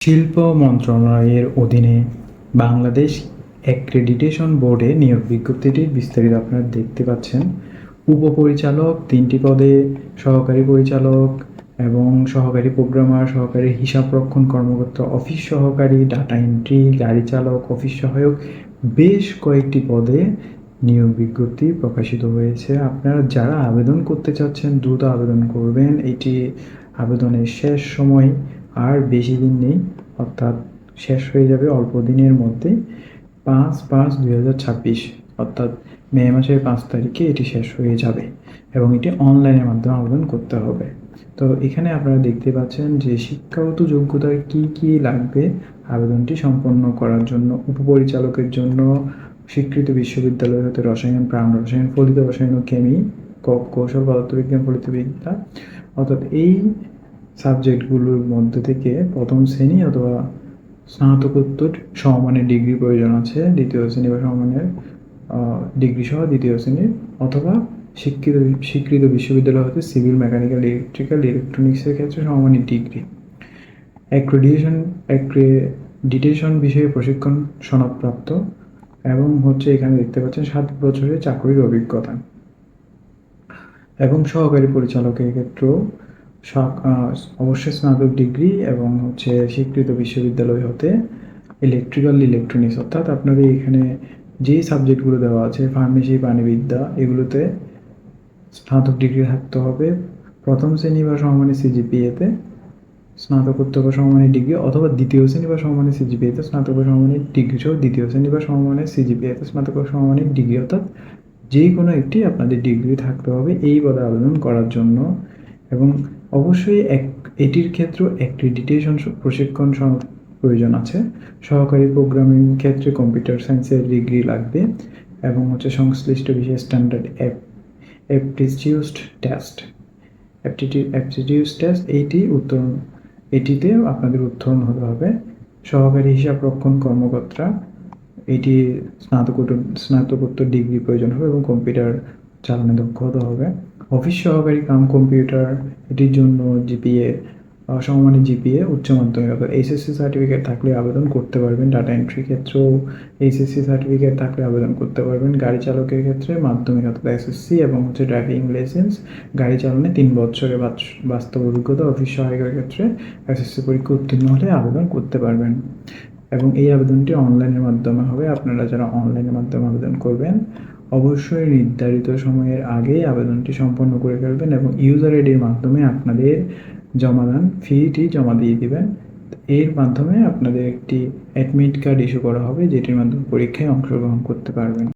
শিল্প মন্ত্রণালয়ের অধীনে বাংলাদেশ অ্যাক্রেডিটেশন বোর্ডে নিয়োগ বিজ্ঞপ্তিটির বিস্তারিত আপনারা দেখতে পাচ্ছেন। উপপরিচালক 3টি পদে, সহকারী পরিচালক এবং সহকারী প্রোগ্রামার, সহকারী হিসাবরক্ষণ কর্মকর্তা, অফিস সহকারী, ডাটা এন্ট্রি, গাড়ি চালক, অফিস সহায়ক, বেশ কয়েকটি পদে নিয়োগ বিজ্ঞপ্তি প্রকাশিত হয়েছে। আপনারা যারা আবেদন করতে চাচ্ছেন দ্রুত আবেদন করবেন। এটি আবেদনের শেষ সময় আর বেশি দিন নেই, অর্থাৎ শেষ হয়ে যাবে অল্প দিনের মধ্যে। 5/5/2026 অর্থাৎ মে মাসের 5 তারিখে এটি শেষ হয়ে যাবে এবং এটি অনলাইনের মাধ্যমে আবেদন করতে হবে। তো এখানে আপনারা দেখতে পাচ্ছেন যে শিক্ষাগত যোগ্যতা কি কি লাগবে আবেদনটি সম্পন্ন করার জন্য। উপপরিচালকের জন্য স্বীকৃত বিশ্ববিদ্যালয় হতে রসায়ন, প্রাণ রসায়ন, ফলিত রসায়ন ও কেমি, কৌশল পদার্থবিজ্ঞান, ফলিত বিদ্যা, অর্থাৎ এই সাবজেক্টগুলোর মধ্যে থেকে প্রথম শ্রেণী অথবা স্নাতকোত্তর সমমানের ডিগ্রি প্রয়োজন আছে, দ্বিতীয় শ্রেণী বা সমমানের ডিগ্রি সহ দ্বিতীয় শ্রেণীর, অথবা স্বীকৃত বিশ্ববিদ্যালয় হতে সিভিল, মেকানিক্যাল, ইলেকট্রিক্যাল, ইলেকট্রনিক্সের ক্ষেত্রে সমমানের ডিগ্রি। অ্যাক্রেডিটেশন বিষয়ে প্রশিক্ষণ সনদপ্রাপ্ত এবং এখানে দেখতে পাচ্ছেন 7 বছরের চাকরির অভিজ্ঞতা। এবং সহকারী পরিচালকের ক্ষেত্রেও অবশ্যই স্নাতক ডিগ্রি এবং স্বীকৃত বিশ্ববিদ্যালয় হতে ইলেকট্রিক্যাল, ইলেকট্রনিক্স, অর্থাৎ আপনাদের এখানে যেই সাবজেক্টগুলো দেওয়া আছে ফার্মেসি, প্রাণিবিদ্যা, এগুলোতে স্নাতক ডিগ্রি থাকতে হবে। প্রথম শ্রেণী বা সমমানের সিজিপিএতে স্নাতকোত্তর বা সমমানের ডিগ্রি, অথবা দ্বিতীয় শ্রেণী বা সমমানের সিজিপিএতে স্নাতক বা সমমানের ডিগ্রি সহ দ্বিতীয় শ্রেণী বা সমমানের সিজিপিএতে স্নাতক বা সমমানের ডিগ্রি, অর্থাৎ যে কোনো একটি আপনাদের ডিগ্রি থাকতে হবে এই পদে আবেদন করার জন্য। এবং অবশ্যই এটির ক্ষেত্রে অ্যাক্রেডিটেশন প্রশিক্ষণ প্রয়োজন আছে। সহকারী প্রোগ্রামিং ক্ষেত্রে কম্পিউটার সায়েন্সের ডিগ্রি লাগবে এবং সংশ্লিষ্ট বিষয়ে স্ট্যান্ডার্ড অ্যাপটিটিউড টেস্ট এটিতে আপনাদের উত্তীর্ণ হতে হবে। সহকারী হিসাবরক্ষণ কর্মকর্তা, এটি স্নাতকোত্তর ডিগ্রি প্রয়োজন হবে এবং কম্পিউটার চালানো দক্ষ হতে হবে। অফিস সহকারী কাম কম্পিউটার, এটির জন্য সমমানের জিপিএ, উচ্চ মাধ্যমিক অর্থাৎ এইচএসসি সার্টিফিকেট থাকলে আবেদন করতে পারবেন। ডাটা এন্ট্রির ক্ষেত্রেও এইচএসসি সার্টিফিকেট থাকলে আবেদন করতে পারবেন। গাড়ি চালকের ক্ষেত্রে মাধ্যমিক অর্থাৎ এসএসসি এবং ড্রাইভিং লাইসেন্স, গাড়ি চালানো 3 বছরের বাস্তব অভিজ্ঞতা। অফিস সহায়কের ক্ষেত্রে এসএসসি পরীক্ষা উত্তীর্ণ হলে আবেদন করতে পারবেন এবং এই আবেদনটি অনলাইনের মাধ্যমে হবে। আপনারা যারা অনলাইনের মাধ্যমে আবেদন করবেন অবশ্যই নির্ধারিত সময়ের আগে আবেদনটি সম্পন্ন করে ফেলবেন এবং ইউজার আইডির মাধ্যমে আপনাদের ফিটি জমা দিয়ে দিবেন। এর মাধ্যমে আপনাদের একটি অ্যাডমিট কার্ড ইস্যু করা হবে, যেটির মাধ্যমে পরীক্ষায় অংশগ্রহণ করতে পারবেন।